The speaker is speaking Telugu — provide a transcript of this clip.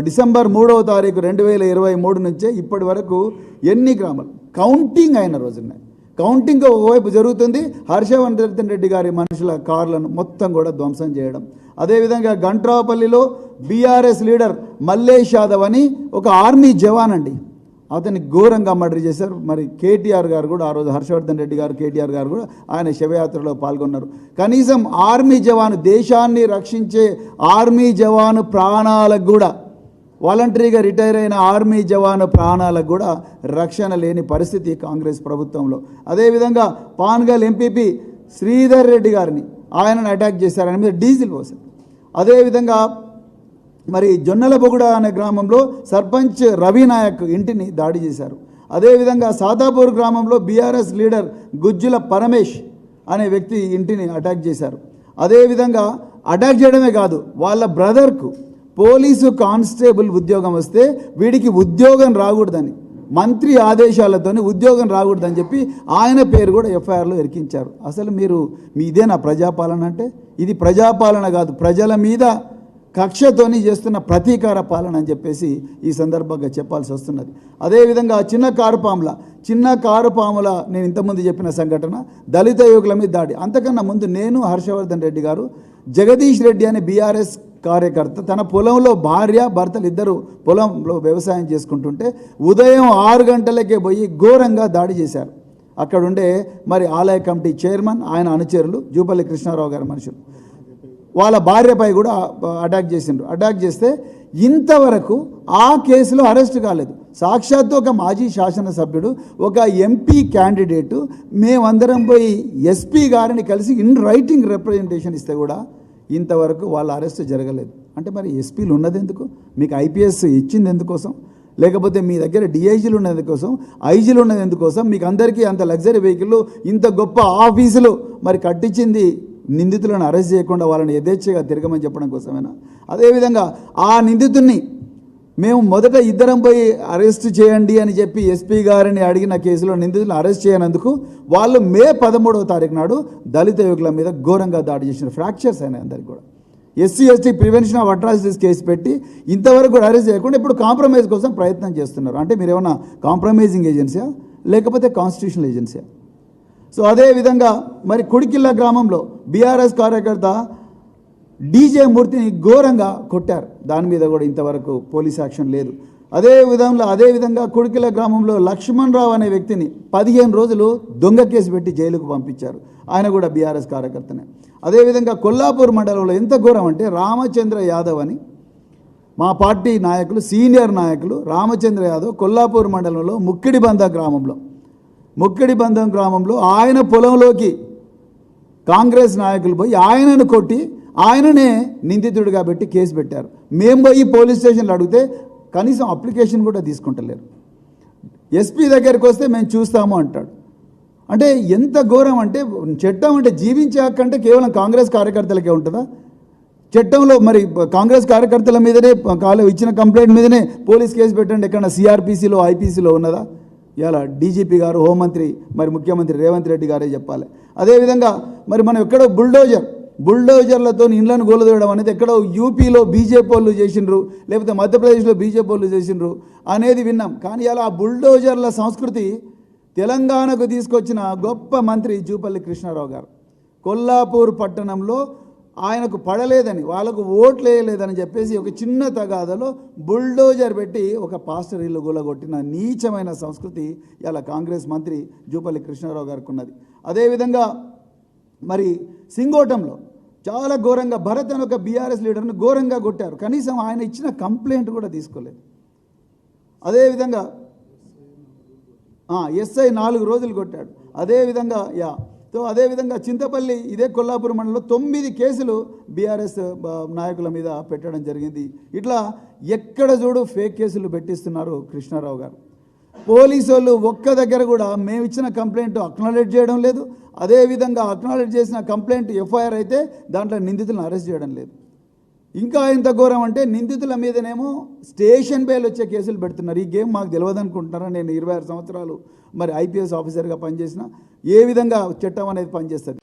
డిసెంబర్ 3వ తారీఖు 2023 నుంచే ఇప్పటి వరకు ఎన్ని గ్రామాలు కౌంటింగ్ అయిన రోజున్నాయి. కౌంటింగ్ ఒకవైపు జరుగుతుంది. హర్షవర్ధన్ రెడ్డి గారి మనుషుల కార్లను మొత్తం కూడా ధ్వంసం చేయడం. అదేవిధంగా గంట్రాపల్లిలో బీఆర్ఎస్ లీడర్ మల్లేష్ యాదవ్ అని ఒక ఆర్మీ జవాన్ అండి, అతన్ని ఘోరంగా మర్డర్ చేశారు. మరి కేటీఆర్ గారు కూడా ఆ రోజు హర్షవర్ధన్ రెడ్డి గారు కేటీఆర్ గారు కూడా ఆయన శవయాత్రలో పాల్గొన్నారు. కనీసం ఆర్మీ జవాను, దేశాన్ని రక్షించే ఆర్మీ జవాను ప్రాణాలకు కూడా, వాలంటరీగా రిటైర్ అయిన ఆర్మీ జవాను ప్రాణాలకు కూడా రక్షణ లేని పరిస్థితి కాంగ్రెస్ ప్రభుత్వంలో. అదేవిధంగా పాన్గల్ ఎంపీపీ శ్రీధర్ రెడ్డి గారిని ఆయనను అటాక్ చేశారు, ఆయన మీద డీజిల్ పోసారు. అదేవిధంగా మరి జొన్నలబొగుడ అనే గ్రామంలో సర్పంచ్ రవినాయక్ ఇంటిని దాడి చేశారు. అదేవిధంగా సాదాపూర్ గ్రామంలో బీఆర్ఎస్ లీడర్ గుజ్జుల పరమేష్ అనే వ్యక్తి ఇంటిని అటాక్ చేశారు. అదేవిధంగా అటాక్ చేయడమే కాదు, వాళ్ళ బ్రదర్కు పోలీసు కానిస్టేబుల్ ఉద్యోగం వస్తే వీడికి ఉద్యోగం రాకూడదని, మంత్రి ఆదేశాలతోనే ఉద్యోగం రాకూడదని చెప్పి ఆయన పేరు కూడా ఎఫ్ఐఆర్లో ఇరికించారు. అసలు ఇదేనా ప్రజాపాలన అంటే? ఇది ప్రజాపాలన కాదు, ప్రజల మీద కక్షతోని చేస్తున్న ప్రతీకార పాలన అని చెప్పేసి ఈ సందర్భంగా చెప్పాల్సి వస్తున్నది. అదేవిధంగా చిన్న కారుపాముల నేను ఇంతకుముందు చెప్పిన సంఘటన, దళిత యువకుల మీద దాడి. అంతకన్నా ముందు నేను, హర్షవర్ధన్ రెడ్డి గారు, జగదీష్ రెడ్డి అనే బీఆర్ఎస్ కార్యకర్త తన పొలంలో భార్య భర్తలు ఇద్దరు పొలంలో వ్యవసాయం చేసుకుంటుంటే ఉదయం 6 గంటలకే పోయి ఘోరంగా దాడి చేశారు. అక్కడుండే మరి ఆలయ కమిటీ చైర్మన్, ఆయన అనుచరులు, జూపల్లి కృష్ణారావు గారి మనుషులు వాళ్ళ భార్యపై కూడా అటాక్ చేసిండ్రు. అటాక్ చేస్తే ఇంతవరకు ఆ కేసులో అరెస్ట్ కాలేదు. సాక్షాత్తు ఒక మాజీ శాసనసభ్యుడు, ఒక ఎంపీ క్యాండిడేటు, మేమందరం పోయి ఎస్పీ గారిని కలిసి ఇన్ రైటింగ్ రిప్రజెంటేషన్ ఇస్తే కూడా ఇంతవరకు వాళ్ళ అరెస్ట్ జరగలేదు. అంటే మరి ఎస్పీలు ఉన్నది ఎందుకు? మీకు ఐపీఎస్ ఇచ్చింది ఎందుకోసం? లేకపోతే మీ దగ్గర డిఐజీలు ఉన్నది ఎందుకోసం? ఐజీలు ఉన్నది ఎందుకోసం? మీకు అందరికీ అంత లగ్జరీ వెహికల్, ఇంత గొప్ప ఆఫీసులు మరి కట్టించింది నిందితులను అరెస్ట్ చేయకుండా వాళ్ళని యథేచ్ఛగా తిరగమని చెప్పడం కోసమేనా? అదేవిధంగా ఆ నిందితుడిని మేము మొదట ఇద్దరం పోయి అరెస్ట్ చేయండి అని చెప్పి ఎస్పీ గారిని అడిగిన కేసులో నిందితులను అరెస్ట్ చేయనందుకు వాళ్ళు మే 13వ తారీఖు నాడు దళిత యువకుల మీద ఘోరంగా దాడి చేసిన, ఫ్రాక్చర్స్ అయినాయి అందరికి కూడా. SC/ST prevention of atrocities case పెట్టి ఇంతవరకు కూడా అరెస్ట్ చేయకుండా ఇప్పుడు కాంప్రమైజ్ కోసం ప్రయత్నం చేస్తున్నారు. అంటే మీరు ఏమన్నా కాంప్రమైజింగ్ ఏజెన్సీయా లేకపోతే కాన్స్టిట్యూషనల్ ఏజెన్సీయా? సో అదేవిధంగా మరి కుడికిల్ల గ్రామంలో బీఆర్ఎస్ కార్యకర్త డీజే మూర్తిని ఘోరంగా కొట్టారు. దాని మీద కూడా ఇంతవరకు పోలీస్ యాక్షన్ లేదు. అదేవిధంగా కుడికిల్ల గ్రామంలో లక్ష్మణ్ రావు అనే వ్యక్తిని 15 రోజులు దొంగ కేసు పెట్టి జైలుకు పంపించారు. ఆయన కూడా బీఆర్ఎస్ కార్యకర్తనే. అదేవిధంగా కొల్లాపూర్ మండలంలో ఎంత ఘోరం అంటే రామచంద్ర యాదవ్ అని మా పార్టీ నాయకులు, సీనియర్ నాయకులు రామచంద్ర యాదవ్ కొల్లాపూర్ మండలంలో ముక్కిడిబంధం గ్రామంలో ఆయన పొలంలోకి కాంగ్రెస్ నాయకులు పోయి ఆయనను కొట్టి ఆయననే నిందితుడిగా పెట్టి కేసు పెట్టారు. మేము పోయి పోలీస్ స్టేషన్లో అడిగితే కనీసం అప్లికేషన్ కూడా తీసుకుంటలేరు. ఎస్పీ దగ్గరికి వస్తే మేము చూస్తాము అంటాడు. అంటే ఎంత ఘోరం అంటే, చట్టం అంటే జీవించే హక్కు అంటే కేవలం కాంగ్రెస్ కార్యకర్తలకే ఉంటుందా? చట్టంలో మరి కాంగ్రెస్ కార్యకర్తల మీదనే ఇచ్చిన కంప్లైంట్ మీదనే పోలీస్ కేసు పెట్టండి, ఎక్కడ సిఆర్పిసిలో ఐపీసీలో ఉన్నదా? ఇలా డీజీపీ గారు, హోంమంత్రి, మరి ముఖ్యమంత్రి రేవంత్ రెడ్డి గారే చెప్పాలి. అదేవిధంగా మరి మనం ఎక్కడో బుల్డోజర్లతో ఇళ్లను గోలదోయడం అనేది ఎక్కడో యూపీలో బీజేపీ వాళ్ళు చేసిండ్రు, లేకపోతే మధ్యప్రదేశ్లో బీజేపీ వాళ్ళు చేసిండ్రు అనేది విన్నాం. కానీ అలా బుల్డోజర్ల సంస్కృతి తెలంగాణకు తీసుకొచ్చిన గొప్ప మంత్రి జూపల్లి కృష్ణారావు గారు కొల్లాపూర్ పట్టణంలో ఆయనకు పడలేదని, వాళ్ళకు ఓట్లు వేయలేదని చెప్పేసి ఒక చిన్న తగాదలో బుల్డోజర్ పెట్టి ఒక పాస్టర్ ఇల్లు గూలగొట్టిన నీచమైన సంస్కృతి ఇలా కాంగ్రెస్ మంత్రి జూపల్లి కృష్ణారావు గారికి ఉన్నది. అదేవిధంగా మరి సింగోటంలో చాలా ఘోరంగా భరత్ అని ఒక బీఆర్ఎస్ లీడర్ను ఘోరంగా కొట్టారు. కనీసం ఆయన ఇచ్చిన కంప్లైంట్ కూడా తీసుకోలేదు. అదేవిధంగా ఎస్ఐ 4 రోజులు కొట్టాడు. అదేవిధంగా చింతపల్లి, ఇదే కొల్లాపూర్ మండలంలో 9 కేసులు బీఆర్ఎస్ నాయకుల మీద పెట్టడం జరిగింది. ఇట్లా ఎక్కడ చూడు ఫేక్ కేసులు పెట్టిస్తున్నారు కృష్ణారావు గారు. పోలీసు వాళ్ళు ఒక్క దగ్గర కూడా మేము ఇచ్చిన కంప్లైంట్ అక్నాలెడ్జ్ చేయడం లేదు. అదేవిధంగా అక్నాలెడ్జ్ చేసిన కంప్లైంట్ ఎఫ్ఐఆర్ అయితే దాంట్లో నిందితులను అరెస్ట్ చేయడం లేదు. ఇంకా ఎంత ఘోరం అంటే నిందితుల మీదనేమో స్టేషన్ బెయిల్ వచ్చే కేసులు పెడుతున్నారు. ఈ గేమ్ మాకు తెలియదు అనుకుంటున్నారా? నేను 26 సంవత్సరాలు మరి ఐపీఎస్ ఆఫీసర్గా పనిచేసిన, ఏ విధంగా చట్టం అనేది పనిచేస్తుంది.